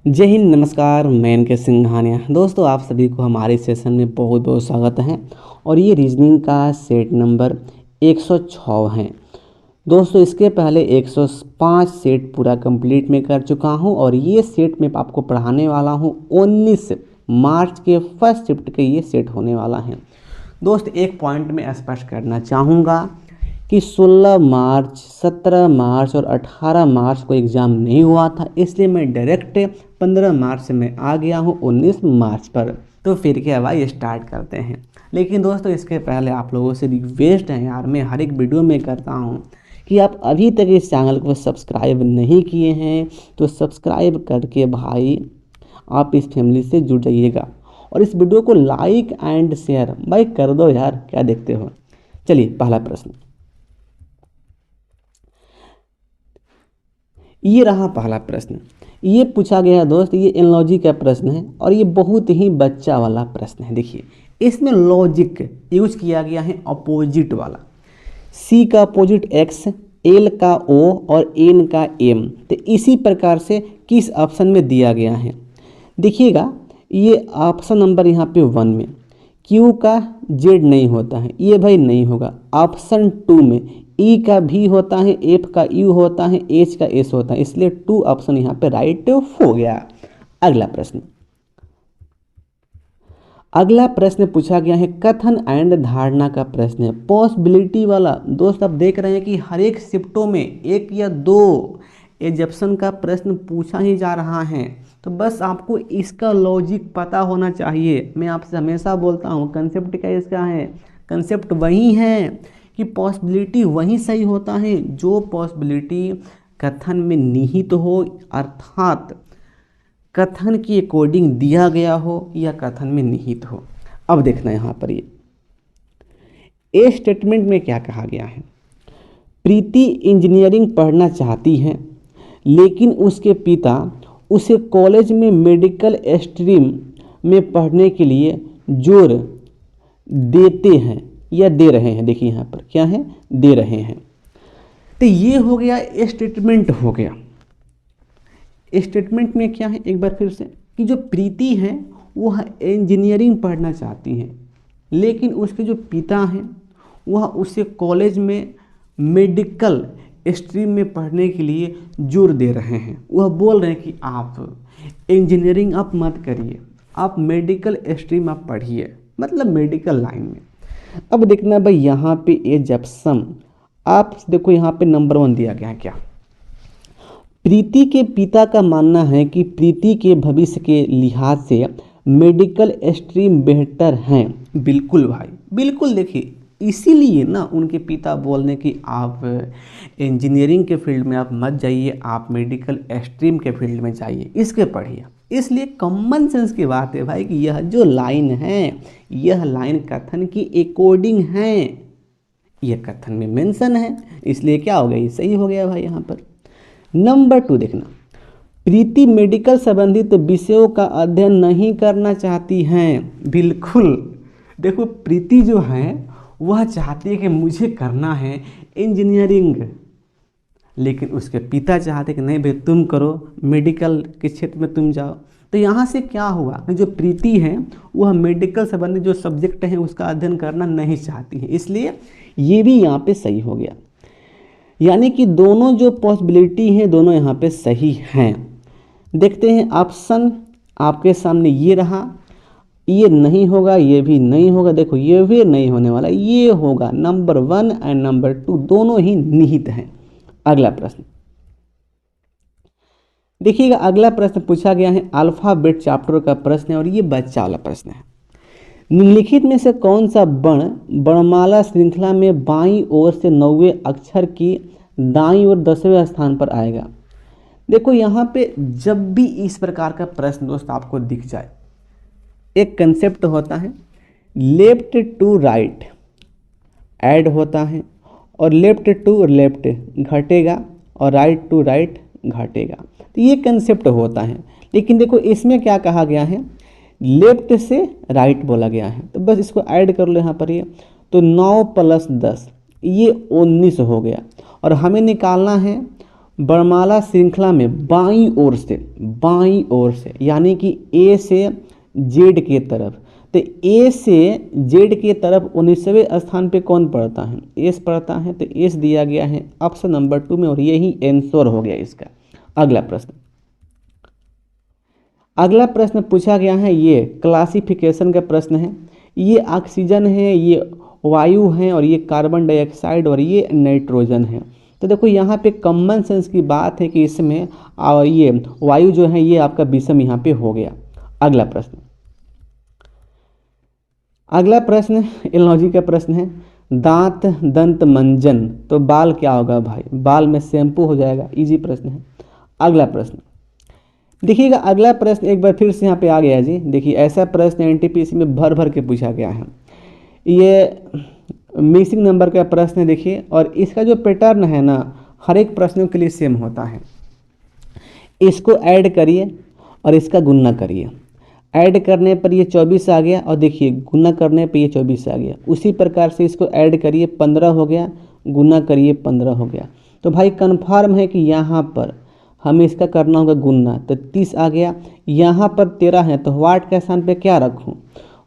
जय हिंद, नमस्कार। मैं इनके सिंघानिया। दोस्तों, आप सभी को हमारे सेशन में बहुत बहुत स्वागत है। और ये रीजनिंग का सेट नंबर 106 है। दोस्तों, इसके पहले 105 सेट पूरा कंप्लीट में कर चुका हूँ और ये सेट मैं आपको पढ़ाने वाला हूँ 19 मार्च के फर्स्ट शिफ्ट के ये सेट होने वाला है। दोस्त, एक पॉइंट में स्पष्ट करना चाहूँगा कि 16 मार्च, 17 मार्च और 18 मार्च को एग्ज़ाम नहीं हुआ था, इसलिए मैं डायरेक्ट 15 मार्च से मैं आ गया हूँ 19 मार्च पर। तो फिर क्या भाई, स्टार्ट करते हैं। लेकिन दोस्तों, इसके पहले आप लोगों से रिक्वेस्ट है यार, मैं हर एक वीडियो में करता हूँ कि आप अभी तक इस चैनल को सब्सक्राइब नहीं किए हैं तो सब्सक्राइब करके भाई आप इस फैमिली से जुड़ जाइएगा। और इस वीडियो को लाइक एंड शेयर भाई कर दो यार, क्या देखते हो। चलिए, पहला प्रश्न ये रहा। पहला प्रश्न ये पूछा गया है दोस्त, ये एनालॉजी का प्रश्न है और ये बहुत ही बच्चा वाला प्रश्न है। देखिए, इसमें लॉजिक यूज किया गया है अपोजिट वाला। सी का अपोजिट एक्स, एल का ओ और एन का एम। तो इसी प्रकार से किस ऑप्शन में दिया गया है, देखिएगा। ये ऑप्शन नंबर यहाँ पे 1 में क्यू का जेड नहीं होता है, ये भाई नहीं होगा। ऑप्शन 2 में ई का भी होता है, एफ का यू होता है, एच का एस होता है, इसलिए 2 ऑप्शन यहाँ पे राइट हो गया। अगला प्रश्न पूछा गया है कथन एंड धारणा का प्रश्न है, पॉसिबिलिटी वाला। दोस्त, आप देख रहे हैं कि हर एक शिफ्टों में 1 या 2 एजप्शन का प्रश्न पूछा ही जा रहा है। तो बस आपको इसका लॉजिक पता होना चाहिए। मैं आपसे हमेशा बोलता हूँ, कंसेप्ट क्या इसका है, कंसेप्ट वही है कि पॉसिबिलिटी वही सही होता है जो पॉसिबिलिटी कथन में निहित हो, अर्थात कथन की अकॉर्डिंग दिया गया हो या कथन में निहित हो। अब देखना यहाँ पर ये स्टेटमेंट में क्या कहा गया है। प्रीति इंजीनियरिंग पढ़ना चाहती है, लेकिन उसके पिता उसे कॉलेज में मेडिकल स्ट्रीम में पढ़ने के लिए जोर देते हैं या दे रहे हैं। देखिए यहाँ पर क्या है, दे रहे हैं। तो ये हो गया स्टेटमेंट हो गया। स्टेटमेंट में क्या है, एक बार फिर से, कि जो प्रीति है वह इंजीनियरिंग पढ़ना चाहती है, लेकिन उसके जो पिता हैं वह उसे कॉलेज में मेडिकल स्ट्रीम में पढ़ने के लिए जोर दे रहे हैं। वह बोल रहे हैं कि आप इंजीनियरिंग आप मत करिए, आप मेडिकल स्ट्रीम आप पढ़िए, मतलब मेडिकल लाइन में। अब देखना भाई यहाँ पे एजप्शन, आप देखो यहाँ पे नंबर 1 दिया गया है क्या। प्रीति के पिता का मानना है कि प्रीति के भविष्य के लिहाज से मेडिकल स्ट्रीम बेहतर हैं। बिल्कुल भाई, बिल्कुल। देखिए, इसीलिए ना उनके पिता बोलने कि आप इंजीनियरिंग के फील्ड में आप मत जाइए, आप मेडिकल स्ट्रीम के फील्ड में जाइए, इसके पढ़िए। इसलिए कॉमन सेंस की बात है भाई कि यह जो लाइन है, यह लाइन कथन की अकॉर्डिंग है, यह कथन में मेंशन है, इसलिए क्या हो गया, ये सही हो गया भाई यहाँ पर। नंबर 2 देखना, प्रीति मेडिकल संबंधित विषयों का अध्ययन नहीं करना चाहती हैं। बिल्कुल। देखो, प्रीति जो है वह चाहती है कि मुझे करना है इंजीनियरिंग, लेकिन उसके पिता चाहते कि नहीं भाई तुम करो, मेडिकल के क्षेत्र में तुम जाओ। तो यहाँ से क्या हुआ कि जो प्रीति है वह मेडिकल संबंधित जो सब्जेक्ट है उसका अध्ययन करना नहीं चाहती है, इसलिए ये भी यहाँ पे सही हो गया। यानी कि दोनों जो पॉसिबिलिटी हैं दोनों यहाँ पे सही हैं। देखते हैं ऑप्शन आपके सामने ये रहा, ये नहीं होगा, ये भी नहीं होगा। देखो, ये भी नहीं होने वाला, ये होगा। नंबर 1 एंड नंबर 2 दोनों ही निहित हैं। अगला प्रश्न देखिएगा। अगला प्रश्न पूछा गया है अल्फाबेट चैप्टर का प्रश्न है और ये बच्चा वाला प्रश्न है। निम्नलिखित में से कौन सा वर्ण वर्णमाला श्रृंखला में बाईं ओर से 9वें अक्षर की दाईं ओर 10वें स्थान पर आएगा। देखो, यहाँ पे जब भी इस प्रकार का प्रश्न दोस्त आपको दिख जाए, एक कंसेप्ट होता है लेफ्ट टू राइट ऐड होता है, और लेफ्ट टू लेफ्ट घटेगा और राइट टू राइट घटेगा। तो ये कंसेप्ट होता है। लेकिन देखो, इसमें क्या कहा गया है, लेफ्ट से राइट बोला गया है, तो बस इसको ऐड कर लो यहाँ पर। ये तो 9 + 10 ये 19 हो गया। और हमें निकालना है बरमाला श्रृंखला में बाईं ओर से यानी कि ए से जेड के तरफ, तो ए से जेड के तरफ 19वें स्थान पे कौन पड़ता है? एस पड़ता है, तो एस दिया गया है ऑप्शन नंबर 2 में और यही आंसर हो गया इसका। अगला प्रश्न पूछा गया है, ये क्लासिफिकेशन का प्रश्न है। ये ऑक्सीजन है, ये वायु है, और ये कार्बन डाइऑक्साइड और ये नाइट्रोजन है। तो देखो यहाँ पे कॉमन सेंस की बात है कि इसमें ये वायु जो है ये आपका विषम यहाँ पे हो गया। अगला प्रश्न एलॉजी का प्रश्न है, दांत दंत मंजन, तो बाल क्या होगा भाई? बाल में शैम्पू हो जाएगा। इजी प्रश्न है। अगला प्रश्न देखिएगा, अगला प्रश्न एक बार फिर से यहाँ पे आ गया जी। देखिए ऐसा प्रश्न एनटीपीसी में भर भर के पूछा गया है। ये मिसिंग नंबर का प्रश्न है देखिए, और इसका जो पैटर्न है ना हर एक प्रश्नों के लिए सेम होता है। इसको ऐड करिए और इसका गुणा करिए। ऐड करने पर ये 24 आ गया, और देखिए गुणा करने पर ये 24 आ गया। उसी प्रकार से इसको ऐड करिए, 15 हो गया, गुणा करिए 15 हो गया। तो भाई कन्फर्म है कि यहाँ पर हमें इसका करना होगा गुणा, तो 30 आ गया। यहाँ पर 13 है, तो वाट के स्थान पे क्या रखूँ?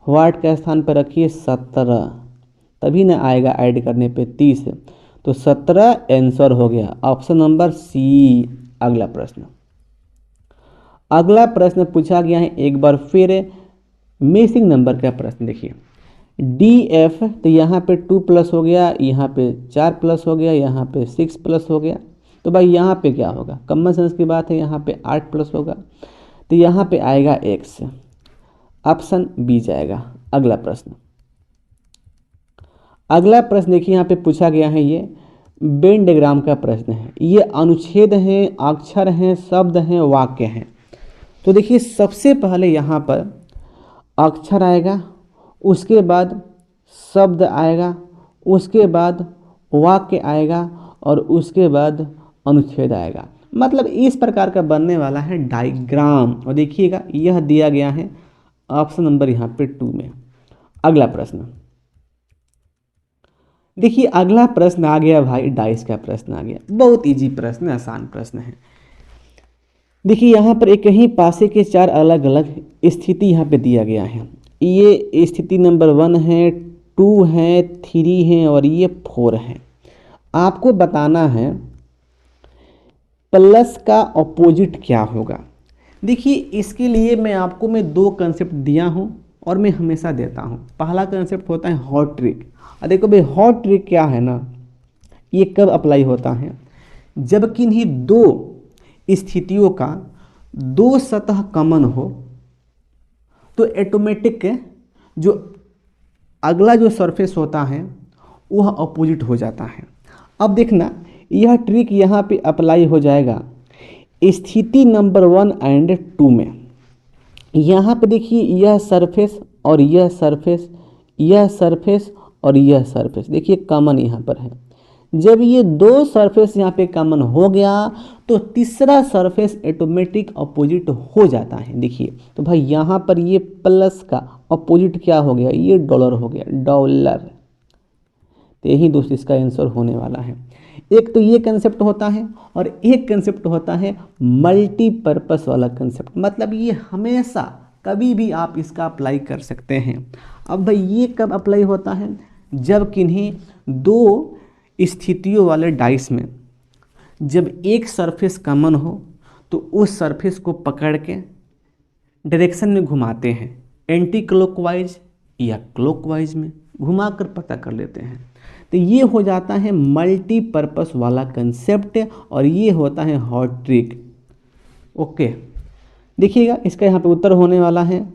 वाट के स्थान पर रखिए 17, तभी ना आएगा ऐड करने पे 30, तो 17 आंसर हो गया ऑप्शन नंबर सी। अगला प्रश्न पूछा गया है एक बार फिर मिसिंग नंबर का प्रश्न। देखिए DF, तो यहाँ पे 2 प्लस हो गया, यहाँ पे 4 प्लस हो गया, यहाँ पे 6 प्लस हो गया। तो भाई यहाँ पे क्या होगा? कॉमन सेंस की बात है, यहाँ पे 8 प्लस होगा, तो यहाँ पे आएगा x, ऑप्शन बी जाएगा। अगला प्रश्न देखिए यहाँ पे पूछा गया है, ये वेन डायग्राम का प्रश्न है। ये अनुच्छेद हैं, अक्षर हैं, शब्द हैं, वाक्य हैं। तो देखिए सबसे पहले यहाँ पर अक्षर आएगा, उसके बाद शब्द आएगा, उसके बाद वाक्य आएगा, और उसके बाद अनुच्छेद आएगा। मतलब इस प्रकार का बनने वाला है डायग्राम। और देखिएगा यह दिया गया है ऑप्शन नंबर यहाँ पे 2 में। अगला प्रश्न देखिए, अगला प्रश्न आ गया भाई, डाइस का प्रश्न आ गया। बहुत इजी प्रश्न, आसान प्रश्न है। देखिए यहाँ पर एक ही पासे के 4 अलग अलग स्थिति यहाँ पे दिया गया है। ये स्थिति नंबर 1 है, 2 है, 3 है, और ये 4 है। आपको बताना है प्लस का अपोजिट क्या होगा। देखिए इसके लिए मैं 2 कंसेप्ट दिया हूँ और मैं हमेशा देता हूँ। पहला कंसेप्ट होता है हॉट ट्रिक। और देखो भाई हॉट ट्रिक क्या है ना, ये कब अप्लाई होता है? जब किन्हीं 2 स्थितियों का 2 सतह कॉमन हो, तो ऑटोमेटिक जो अगला जो सरफेस होता है वह अपोजिट हो जाता है। अब देखना यह ट्रिक यहाँ पे अप्लाई हो जाएगा स्थिति नंबर 1 एंड 2 में। यहाँ पे देखिए यह सरफेस और यह सरफेस, यह सरफेस और यह सरफेस, देखिए कॉमन यहाँ पर है। जब ये 2 सरफेस यहाँ पे कॉमन हो गया तो तीसरा सरफेस ऑटोमेटिक अपोजिट हो जाता है। देखिए तो भाई यहाँ पर ये प्लस का अपोजिट क्या हो गया? ये डॉलर हो गया, डॉलर। तो यही दोस्तों इसका आंसर होने वाला है। एक तो ये कंसेप्ट होता है और एक कंसेप्ट होता है मल्टीपर्पस वाला कंसेप्ट। मतलब ये हमेशा कभी भी आप इसका अप्लाई कर सकते हैं। अब भाई ये कब अप्लाई होता है? जब किन्हीं 2 स्थितियों वाले डाइस में जब एक सरफेस कॉमन हो तो उस सरफेस को पकड़ के डायरेक्शन में घुमाते हैं, एंटी क्लॉकवाइज या क्लॉकवाइज में घुमाकर पता कर लेते हैं। तो ये हो जाता है मल्टीपर्पस वाला कंसेप्ट और ये होता है हॉट ट्रिक। ओके, देखिएगा इसका यहाँ पे उत्तर होने वाला है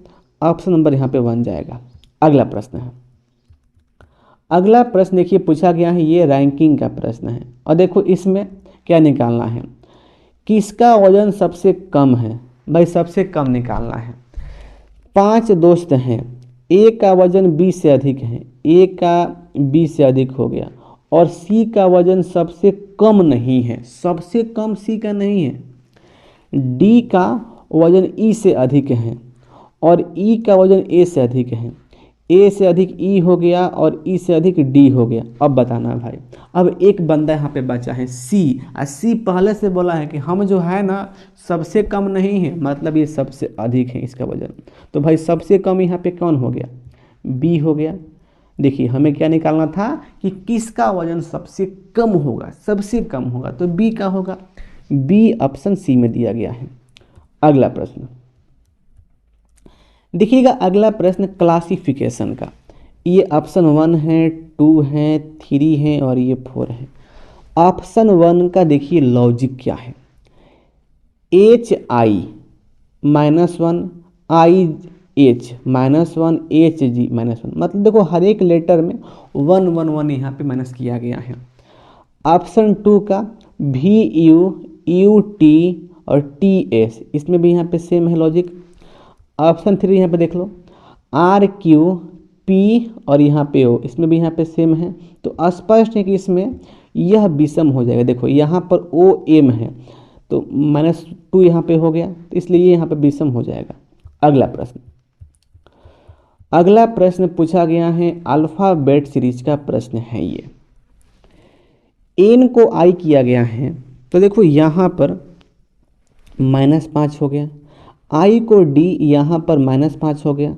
ऑप्शन नंबर यहाँ पे 1 जाएगा। अगला प्रश्न है, अगला प्रश्न देखिए पूछा गया है, ये रैंकिंग का प्रश्न है। और देखो इसमें क्या निकालना है, किसका वजन सबसे कम है? भाई सबसे कम निकालना है। 5 दोस्त हैं, ए का वजन 20 से अधिक है, ए का 20 से अधिक हो गया, और सी का वजन सबसे कम नहीं है, सबसे कम सी का नहीं है। डी का वजन ई से अधिक है और ई का वजन ए से अधिक है। ए से अधिक ई हो गया और ई से अधिक डी हो गया। अब बताना भाई, अब एक बंदा यहाँ पे बचा है सी, और सी पहले से बोला है कि हम जो है ना सबसे कम नहीं है, मतलब ये सबसे अधिक है इसका वजन। तो भाई सबसे कम यहाँ पे कौन हो गया, बी हो गया। देखिए हमें क्या निकालना था कि किसका वजन सबसे कम होगा, सबसे कम होगा, तो बी का होगा। बी ऑप्शन सी में दिया गया है। अगला प्रश्न देखिएगा, अगला प्रश्न क्लासिफिकेशन का। ये ऑप्शन 1 है, 2 है, 3 है और ये 4 है। ऑप्शन 1 का देखिए लॉजिक क्या है, H I -1 I H -1 H G -1, मतलब देखो हर एक लेटर में 1 1 1 यहाँ पे माइनस किया गया है। ऑप्शन 2 का वी यू यू टी और टी एस, इसमें भी यहाँ पे सेम है लॉजिक। ऑप्शन 3 यहाँ पे देख लो, आर क्यू पी और यहाँ पे ओ, इसमें भी यहाँ पे सेम है। तो स्पष्ट है कि इसमें यह विषम हो जाएगा। देखो यहाँ पर ओ एम है तो -2 यहाँ पे हो गया, तो इसलिए ये यहाँ पे विषम हो जाएगा। अगला प्रश्न, अगला प्रश्न पूछा गया है अल्फ़ाबेट सीरीज का प्रश्न है ये। एन को आई किया गया है, तो देखो यहाँ पर -5 हो गया, आई को डी यहाँ पर -5 हो गया,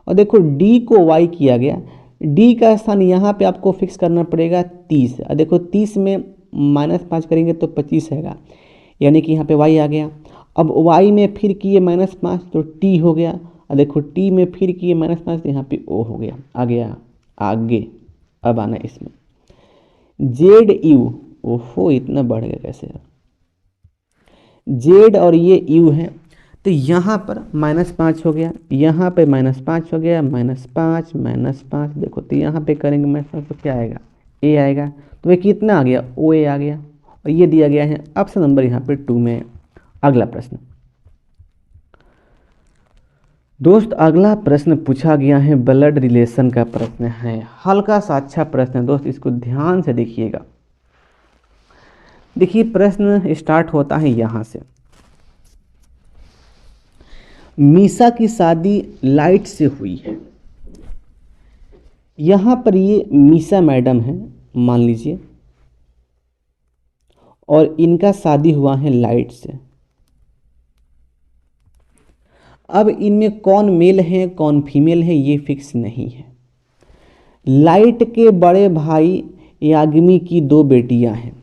और देखो डी को वाई किया गया, डी का स्थान यहाँ पे आपको फिक्स करना पड़ेगा 30। और देखो 30 में -5 करेंगे तो 25 आएगा, यानी कि यहाँ पे वाई आ गया। अब वाई में फिर किए -5 तो टी हो गया, और देखो टी में फिर किए -5 तो यहाँ पे ओ हो गया। आ गया आगे, अब आना इसमें जेड यू, ओहो इतना बढ़ गया कैसे, जेड और ये यू है, तो यहाँ पर -5 हो गया, यहाँ पे -5 हो गया, -5 -5, देखो तो यहाँ पे करेंगे -5 तो क्या आएगा, ए आएगा। तो ये कितना आ गया, ओ ए आ गया, और ये दिया गया है ऑप्शन नंबर यहाँ पे 2 में। अगला प्रश्न दोस्त, अगला प्रश्न पूछा गया है ब्लड रिलेशन का प्रश्न है। हल्का सा अच्छा प्रश्न है दोस्त, इसको ध्यान से देखिएगा। देखिए प्रश्न स्टार्ट होता है यहाँ से, मीसा की शादी लाइट से हुई है। यहाँ पर ये मीसा मैडम है मान लीजिए, और इनका शादी हुआ है लाइट से। अब इनमें कौन मेल है कौन फीमेल है ये फिक्स नहीं है। लाइट के बड़े भाई याग्मी की 2 बेटियां हैं।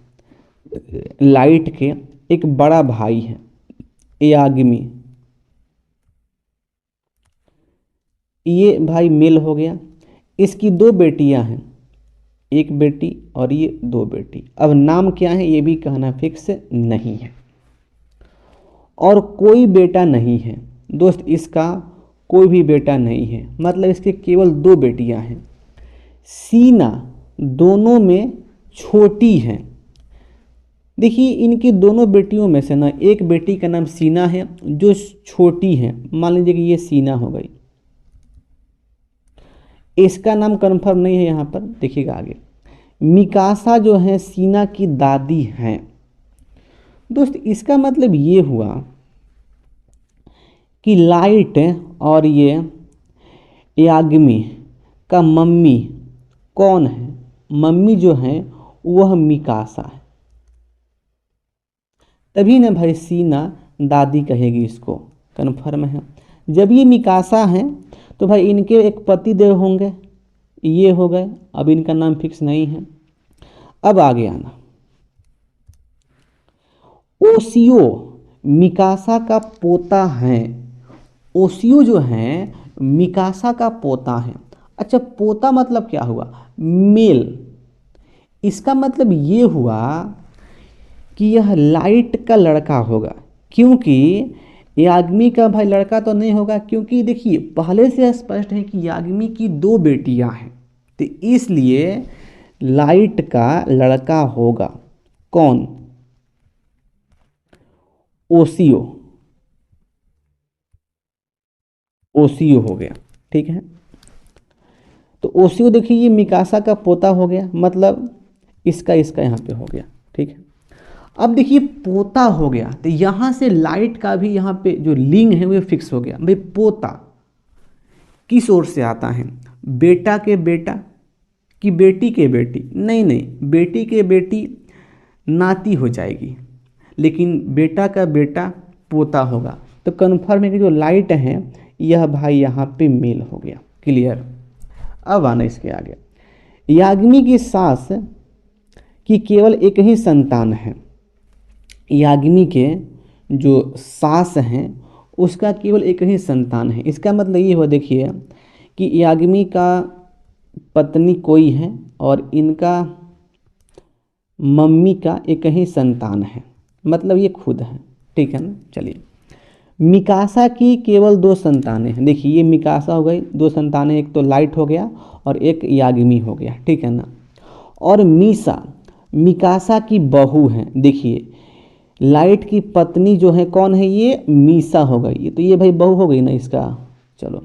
लाइट के एक बड़ा भाई है याग्मी, ये भाई मेल हो गया। इसकी 2 बेटियां हैं, एक बेटी और ये 2 बेटी। अब नाम क्या है ये भी कहना फिक्स नहीं है, और कोई बेटा नहीं है दोस्त, इसका कोई भी बेटा नहीं है, मतलब इसके केवल 2 बेटियां हैं। सीना दोनों में छोटी है। देखिए इनकी दोनों बेटियों में से ना एक बेटी का नाम सीना है जो छोटी है, मान लीजिए कि ये सीना हो गई। इसका नाम कंफर्म नहीं है यहाँ पर, देखिएगा आगे। मिकासा जो है सीना की दादी हैं। दोस्त इसका मतलब ये हुआ कि लाइट और ये याग्मी का मम्मी कौन है, मम्मी जो है वह मिकासा है, तभी ना भाई सीना दादी कहेगी, इसको कन्फर्म है। जब ये मिकासा हैं तो भाई इनके एक पति देव होंगे, ये हो गए। अब इनका नाम फिक्स नहीं है। अब आगे आना, ओसियो मिकासा का पोता है। ओसियो जो है मिकासा का पोता है। अच्छा पोता मतलब क्या हुआ, मेल। इसका मतलब ये हुआ कि यह लाइट का लड़का होगा, क्योंकि याग्मी का भाई लड़का तो नहीं होगा, क्योंकि देखिए पहले से स्पष्ट है कि याग्मी की 2 बेटियां हैं, तो इसलिए लाइट का लड़का होगा कौन, ओसियो। ओसियो हो गया, ठीक है। तो ओसियो देखिए ये मिकासा का पोता हो गया, मतलब इसका यहाँ पे हो गया, ठीक है। अब देखिए पोता हो गया, तो यहाँ से लाइट का भी यहाँ पे जो लिंग है वो फिक्स हो गया। भाई पोता, किस ओर से आता है, बेटा के बेटा कि बेटी के बेटी? नहीं नहीं, बेटी के बेटी नाती हो जाएगी, लेकिन बेटा का बेटा पोता होगा। तो कन्फर्म है कि जो लाइट है यह भाई यहाँ पे मेल हो गया। क्लियर। अब आना इसके आगे, याग्मी की सास की केवल एक ही संतान है। याग्मी के जो सास हैं उसका केवल एक ही संतान है। इसका मतलब ये हुआ, देखिए कि याग्मी का पत्नी कोई है और इनका मम्मी का एक ही संतान है, मतलब ये खुद है। ठीक है ना। चलिए, मिकासा की केवल 2 संतानें हैं। देखिए ये मिकासा हो गई, 2 संतानें, एक तो लाइट हो गया और एक याग्मी हो गया। ठीक है ना। और मीसा मिकासा की बहू है। देखिए लाइट की पत्नी जो है कौन है, ये मीसा हो गई, तो ये भाई बहू हो गई ना इसका। चलो,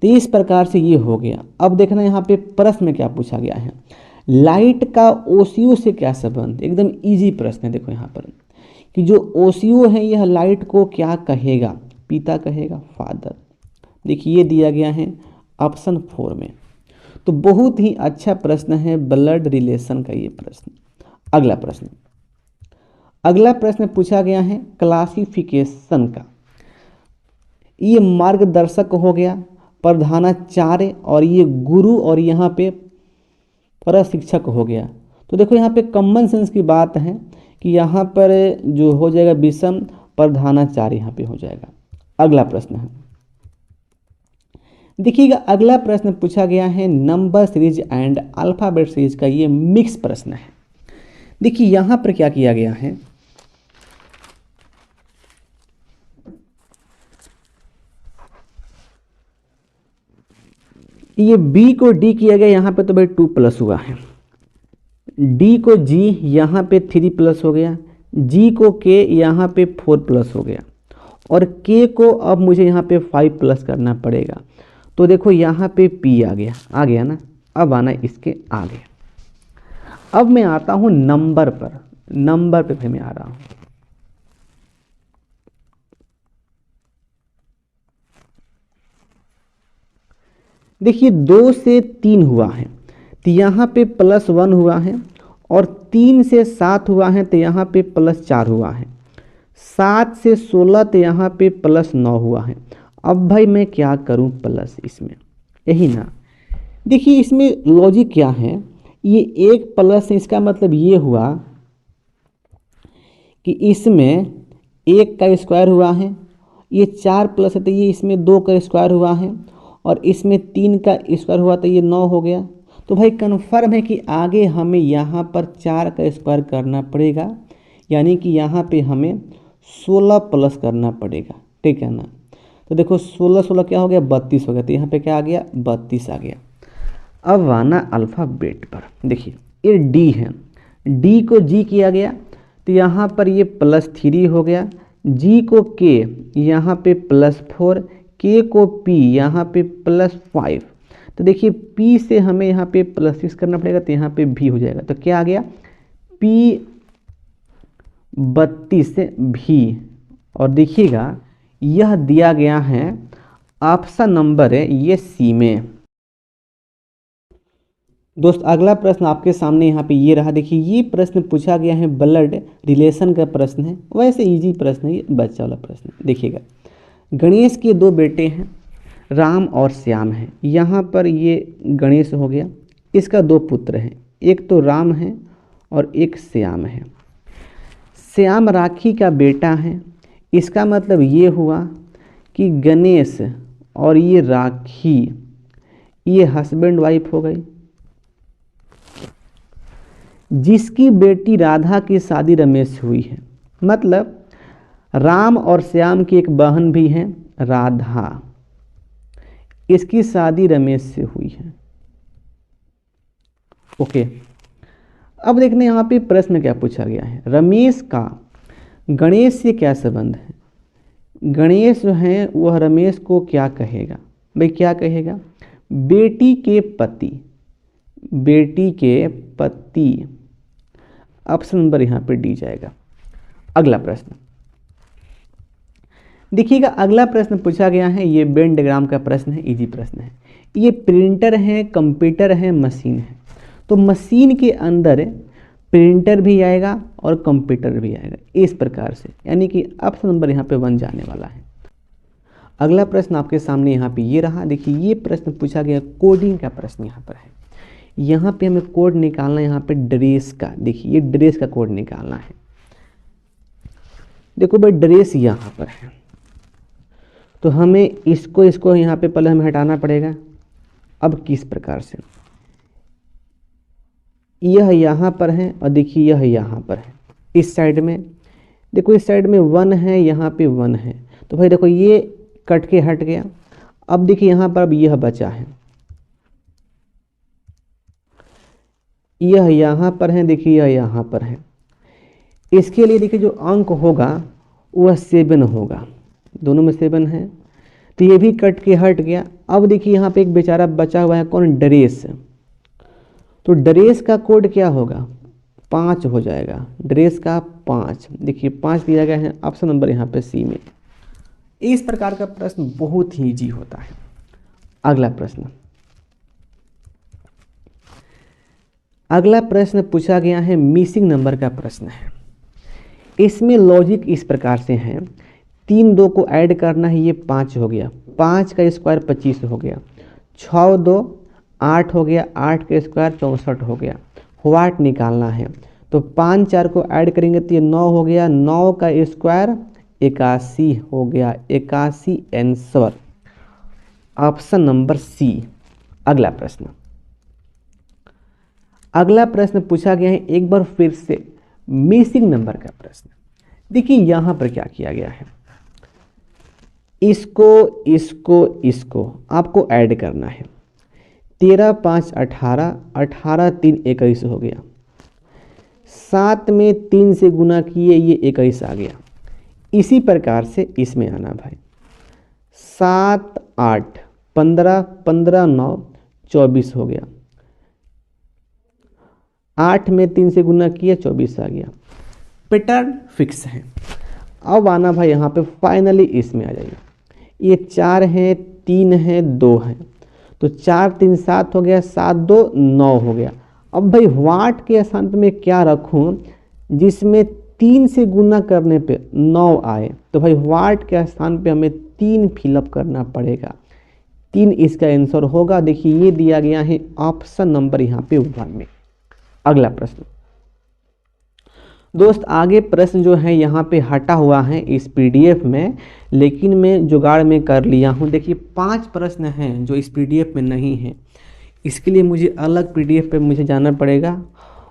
तो इस प्रकार से ये हो गया। अब देखना यहाँ पे प्रश्न में क्या पूछा गया है, लाइट का ओसीयू से क्या संबंध। एकदम इजी प्रश्न है। देखो यहाँ पर कि जो ओसीयू है यह लाइट को क्या कहेगा, पिता कहेगा, फादर। देखिए ये दिया गया है ऑप्शन 4 में। तो बहुत ही अच्छा प्रश्न है ब्लड रिलेशन का ये प्रश्न। अगला प्रश्न पूछा गया है क्लासिफिकेशन का। ये मार्गदर्शक हो गया, प्रधानाचार्य, और ये गुरु, और यहाँ पे प्रशिक्षक हो गया। तो देखो यहाँ पे कॉमन सेंस की बात है कि यहाँ पर जो हो जाएगा विषम प्रधानाचार्य यहाँ पे हो जाएगा। अगला प्रश्न है, देखिएगा अगला प्रश्न पूछा गया है number series and alphabet series का। ये मिक्स प्रश्न है। देखिए यहाँ पर क्या किया गया है, ये बी को डी किया गया, यहाँ पे तो भाई 2+ हुआ है, डी को जी, यहाँ पे 3+ हो गया, जी को के, यहाँ पे 4+ हो गया, और के को अब मुझे यहाँ पे 5+ करना पड़ेगा। तो देखो यहाँ पे पी आ गया ना। अब आना इसके आगे। अब मैं आता हूँ नंबर पे फिर मैं आ रहा हूँ। देखिए 2 से 3 हुआ है तो यहाँ पे +1 हुआ है, और 3 से 7 हुआ है तो यहाँ पे +4 हुआ है, 7 से 16 तो यहाँ पे +9 हुआ है। अब भाई मैं क्या करूँ प्लस इसमें, यही ना। देखिए इसमें लॉजिक क्या है, ये 1 प्लस है, इसका मतलब ये हुआ कि इसमें 1 का स्क्वायर हुआ है, ये 4+ है तो ये इसमें 2 का स्क्वायर हुआ है, और इसमें 3 का स्क्वायर हुआ तो ये 9 हो गया। तो भाई कन्फर्म है कि आगे हमें यहाँ पर 4 का स्क्वायर करना पड़ेगा, यानी कि यहाँ पे हमें 16+ करना पड़ेगा। ठीक है ना। तो देखो 16 क्या हो गया, 32 हो गया, तो यहाँ पे क्या आ गया, 32 आ गया। अब आना अल्फ़ाबेट पर। देखिए ये डी है, डी को जी किया गया तो यहाँ पर ये +3 हो गया, जी को के, यहाँ पे +4, के को पी, यहाँ पे +5। तो देखिए पी से हमें यहाँ पे +6 करना पड़ेगा, तो यहाँ पे भी हो जाएगा। तो क्या आ गया, पी 32 से भी। और देखिएगा यह दिया गया है ऑप्शन नंबर है ये सी में। दोस्त अगला प्रश्न आपके सामने यहाँ पे ये रहा। देखिए ये प्रश्न पूछा गया है ब्लड रिलेशन का प्रश्न है, वैसे इजी प्रश्न है, ये बच्चा वाला प्रश्न। देखिएगा गणेश के 2 बेटे हैं, राम और श्याम हैं। यहाँ पर ये गणेश हो गया, इसका 2 पुत्र हैं, एक तो राम है और एक श्याम है। श्याम राखी का बेटा है, इसका मतलब ये हुआ कि गणेश और ये राखी, ये हस्बैंड वाइफ हो गई। जिसकी बेटी राधा की शादी रमेश से हुई है, मतलब राम और श्याम की एक बहन भी है राधा, इसकी शादी रमेश से हुई है। ओके। अब देखने यहाँ पे प्रश्न में क्या पूछा गया है, रमेश का गणेश से क्या संबंध है। गणेश जो है वह रमेश को क्या कहेगा, भाई क्या कहेगा, बेटी के पति, बेटी के पति। ऑप्शन नंबर यहाँ पे डी जाएगा। अगला प्रश्न देखिएगा अगला प्रश्न पूछा गया है, ये वेन डायग्राम का प्रश्न है, इजी प्रश्न है। ये प्रिंटर है, कंप्यूटर है, मशीन है। तो मशीन के अंदर प्रिंटर भी आएगा और कंप्यूटर भी आएगा इस प्रकार से, यानी कि ऑप्शन नंबर यहाँ पे 1 जाने वाला है। अगला प्रश्न आपके सामने यहाँ पे ये रहा। देखिए ये प्रश्न पूछा गया कोडिंग का प्रश्न यहाँ पर है। यहाँ पे हमें कोड निकालना है यहाँ पे ड्रेस का। देखिए ये ड्रेस का कोड निकालना है। देखो भाई ड्रेस यहाँ पर है, तो हमें इसको यहाँ पे पहले हमें हटाना पड़ेगा। अब किस प्रकार से, यह यहाँ पर है और देखिए यह यहाँ पर है। इस साइड में देखो, इस साइड में 1 है, यहाँ पे 1 है, तो भाई देखो ये कट के हट गया। अब देखिए यहाँ पर अब यह बचा है, यह यहाँ पर है, देखिए यह यहाँ पर है। इसके लिए देखिए जो अंक होगा वह 7 होगा, दोनों में 7 है, तो ये भी कट के हट गया। अब देखिए यहाँ पे एक बेचारा बचा हुआ है, कौन, ड्रेस। तो ड्रेस का कोड क्या होगा, 5 हो जाएगा, ड्रेस का 5। देखिए 5 दिया गया है, ऑप्शन नंबर यहाँ पे सी में। इस प्रकार का प्रश्न बहुत ही इजी होता है। अगला प्रश्न पूछा गया है, मिसिंग नंबर का प्रश्न है। इसमें लॉजिक इस प्रकार से है, 3 2 को ऐड करना है, ये 5 हो गया, 5 का स्क्वायर 25 हो गया, 6 2 8 हो गया, 8 का स्क्वायर 64 हो गया। व्हाट निकालना है, तो 5 4 को ऐड करेंगे तो ये 9 हो गया, 9 का स्क्वायर 81 हो गया, 81 आंसर, ऑप्शन नंबर सी। अगला प्रश्न पूछा गया है, एक बार फिर से मिसिंग नंबर का प्रश्न। देखिए यहाँ पर क्या किया गया है, इसको आपको ऐड करना है। 13 5 18, 18 3 21 हो गया, 7 में 3 से गुना किए, ये 21 आ गया। इसी प्रकार से इसमें आना भाई, 7 8 15, 15 9 24 हो गया, 8 में 3 से गुना किया, 24 आ गया। पैटर्न फिक्स है। अब आना भाई यहाँ पे फाइनली इसमें आ जाइए। ये 4 है, 3 है, 2 है, तो 4 3 7 हो गया, 7 2 9 हो गया। अब भाई व्हाट के स्थान पे मैं क्या रखूं जिसमें 3 से गुना करने पे 9 आए, तो भाई व्हाट के स्थान पे हमें 3 फिलअप करना पड़ेगा, 3 इसका आंसर होगा। देखिए ये दिया गया है ऑप्शन नंबर यहाँ पे 1 में। अगला प्रश्न दोस्त, आगे प्रश्न जो है यहाँ पे हटा हुआ है इस पीडीएफ में, लेकिन मैं जुगाड़ में कर लिया हूँ। देखिए 5 प्रश्न हैं जो इस पीडीएफ में नहीं है, इसके लिए मुझे अलग पीडीएफ पे मुझे जाना पड़ेगा।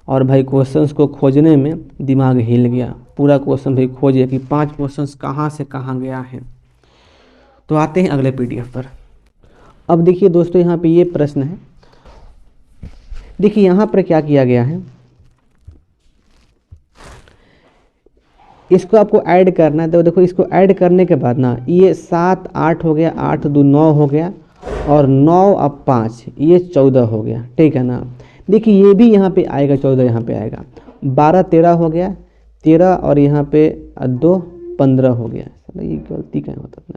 और भाई क्वेश्चंस को खोजने में दिमाग हिल गया, पूरा क्वेश्चन भाई खोजे कि 5 क्वेश्चंस कहाँ से कहाँ गया है। तो आते हैं अगले पीडीएफ पर। अब देखिए दोस्तों यहाँ पे ये प्रश्न है। देखिए यहाँ पर क्या किया गया है, इसको आपको ऐड करना है। तो देखो इसको ऐड करने के बाद ना, ये 7 8 हो गया, 8 2 9 हो गया, और 9 अब 5 ये 14 हो गया, ठीक है ना। देखिए ये भी यहाँ पे आएगा, 14 यहाँ पे आएगा, 12 13 हो गया, 13 और यहाँ पे 2 15 हो गया। ये गलती क्या होता है।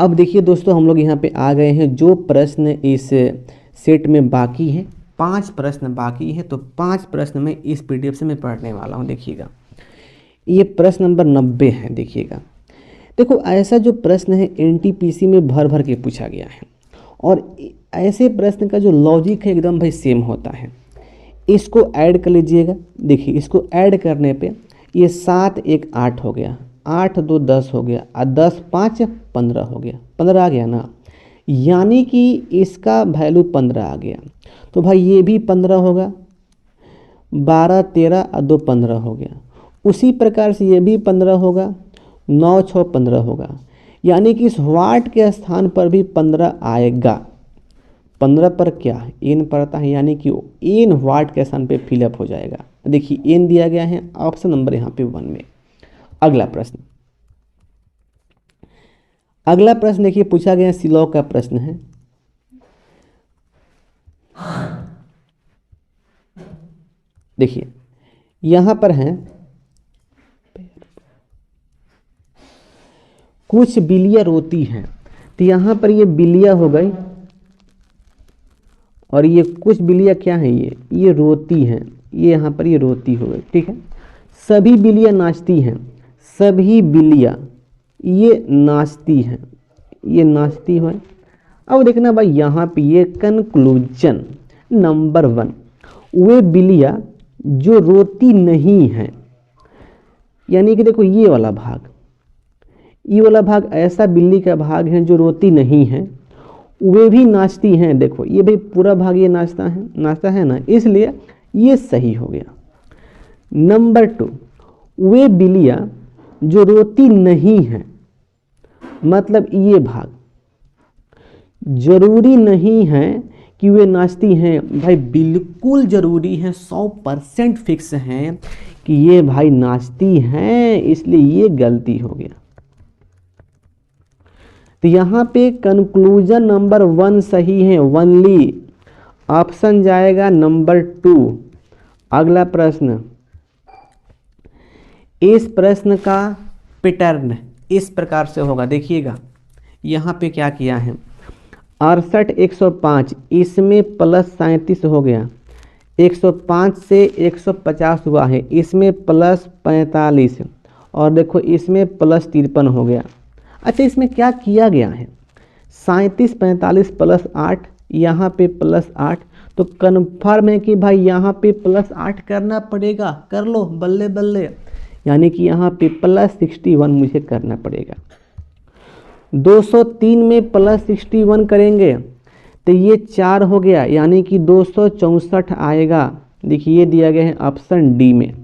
अब देखिए दोस्तों हम लोग यहाँ पे आ गए हैं, जो प्रश्न इस सेट में बाकी है, 5 प्रश्न बाकी है। तो 5 प्रश्न में इस पीडीएफ से मैं पढ़ने वाला हूँ। देखिएगा ये प्रश्न नंबर 90 है। देखिएगा देखो ऐसा जो प्रश्न है एनटीपीसी में भर भर के पूछा गया है, और ऐसे प्रश्न का जो लॉजिक है एकदम भाई सेम होता है। इसको ऐड कर लीजिएगा। देखिए इसको ऐड करने पे ये 7 1 8 हो गया, 8 2 10 हो गया, और 10 5 15 हो गया, 15 आ गया ना, यानी कि इसका वैल्यू 15 आ गया। तो भाई ये भी 15 होगा, 12 13 और 2 15 हो गया। उसी प्रकार से ये भी 15 होगा, 9 6 15 होगा, यानी कि इस वाट के स्थान पर भी 15 आएगा। 15 पर क्या है, एन पड़ता है, यानी कि एन वाट के स्थान पे फिलअप हो जाएगा। देखिए एन दिया गया है, ऑप्शन नंबर यहाँ पे 1 में। अगला प्रश्न देखिए पूछा गया सिलॉग का प्रश्न है। देखिए यहाँ पर है, कुछ बिल्लियाँ रोती हैं, तो यहाँ पर ये बिल्लियाँ हो गई और ये कुछ बिल्लियाँ क्या हैं, ये रोती हैं, ये यहाँ पर ये रोती हो गई, ठीक है। सभी बिल्लियाँ नाचती हैं, सभी बिल्लियाँ ये नाचती हैं, ये नाचती है। अब देखना भाई यहाँ पे ये कंक्लूजन नंबर 1, वे बिल्लियाँ जो रोती नहीं हैं, यानी कि देखो ये वाला भाग ऐसा बिल्ली का भाग है जो रोती नहीं है, वे भी नाचती हैं। देखो ये भाई पूरा भाग ये नाचता है ना, इसलिए ये सही हो गया। नंबर 2, वे बिल्लियाँ जो रोती नहीं हैं, मतलब ये भाग जरूरी नहीं है कि वे नाचती हैं, भाई बिल्कुल जरूरी है, 100% फिक्स हैं कि ये भाई नाचती हैं, इसलिए ये गलती हो गया। तो यहाँ पे कंक्लूजन नंबर 1 सही है, ओनली ऑप्शन जाएगा नंबर 2। अगला प्रश्न, इस प्रश्न का पैटर्न इस प्रकार से होगा, देखिएगा यहाँ पे क्या किया है, 68 105, इसमें प्लस 37 हो गया, 105 से 150 हुआ है, इसमें प्लस 45 और देखो इसमें प्लस 53 हो गया। अच्छा इसमें क्या किया गया है, 37 45 प्लस 8, यहाँ पे प्लस 8, तो कन्फर्म है कि भाई यहाँ पे प्लस 8 करना पड़ेगा, कर लो बल्ले बल्ले, यानी कि यहाँ पे प्लस 61 मुझे करना पड़ेगा। 203 में प्लस 61 करेंगे तो ये 4 हो गया, यानी कि 264 आएगा। देखिए ये दिया गया है ऑप्शन डी में।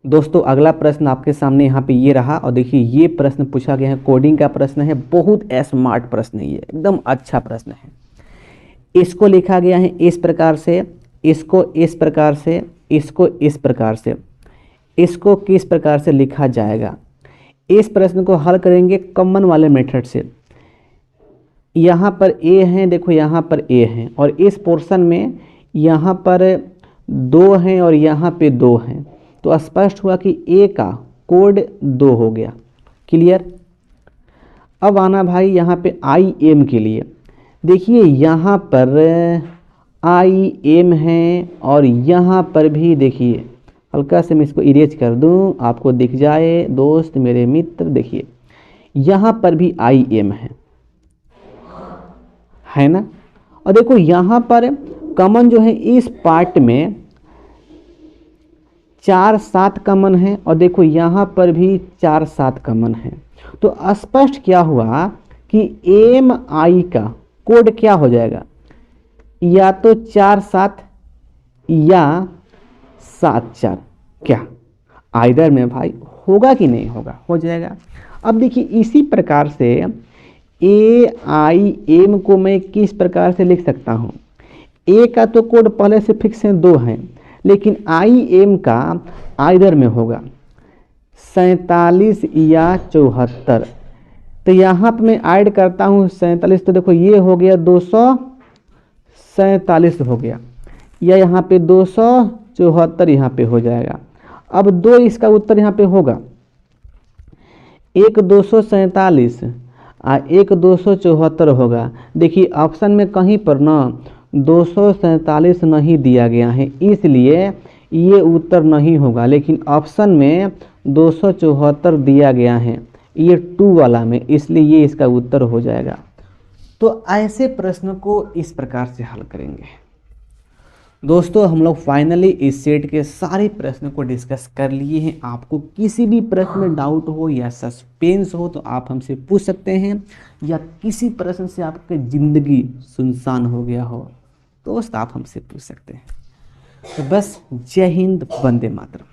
दोस्तों अगला प्रश्न आपके सामने यहाँ पे ये रहा, और देखिए ये प्रश्न पूछा गया है, कोडिंग का प्रश्न है, बहुत स्मार्ट प्रश्न है, ये एकदम अच्छा प्रश्न है। इसको लिखा गया है इस प्रकार से, इसको इस प्रकार से, इसको इस प्रकार से, इसको किस प्रकार से लिखा जाएगा। इस प्रश्न को हल करेंगे कॉमन वाले मेथड से। यहाँ पर ए है, देखो यहाँ पर ए है, और इस पोर्शन में यहाँ पर 2 हैं और यहाँ पे 2 हैं, तो स्पष्ट हुआ कि ए का कोड 2 हो गया। क्लियर। अब आना भाई यहाँ पे आई एम के लिए, देखिए यहाँ पर आई एम है और यहाँ पर भी देखिए, हल्का से मैं इसको इरेज कर दूं आपको दिख जाए दोस्त मेरे मित्र, देखिए यहाँ पर भी आई एम है ना। और देखो यहाँ पर कॉमन जो है इस पार्ट में 4 7 कॉमन है, और देखो यहाँ पर भी 4 7 कॉमन है, तो स्पष्ट क्या हुआ कि एम आई का कोड क्या हो जाएगा, या तो 4 7 या 7 4, क्या आइदर में भाई होगा कि नहीं होगा, हो जाएगा। अब देखिए इसी प्रकार से ए आई एम को मैं किस प्रकार से लिख सकता हूँ, ए का तो कोड पहले से फिक्स है 2 है, लेकिन आई एम का आइदर में होगा 47 या 74, तो यहाँ पर मैं ऐड करता हूँ 47, तो देखो ये हो गया 247 हो गया, या यहाँ पे 274 यहाँ पे हो जाएगा। अब 2 इसका उत्तर यहाँ पे होगा, एक 247 एक 274 होगा। देखिए ऑप्शन में कहीं पर ना 247 नहीं दिया गया है, इसलिए ये उत्तर नहीं होगा, लेकिन ऑप्शन में 274 दिया गया है, ये 2 वाला में, इसलिए ये इसका उत्तर हो जाएगा। तो ऐसे प्रश्न को इस प्रकार से हल करेंगे। दोस्तों हम लोग फाइनली इस सेट के सारे प्रश्न को डिस्कस कर लिए हैं। आपको किसी भी प्रश्न में डाउट हो या सस्पेंस हो तो आप हमसे पूछ सकते हैं, या किसी प्रश्न से आपकी ज़िंदगी सुनसान हो गया हो दोस्त आप हमसे पूछ सकते हैं। तो बस जय हिंद, वंदे मातरम।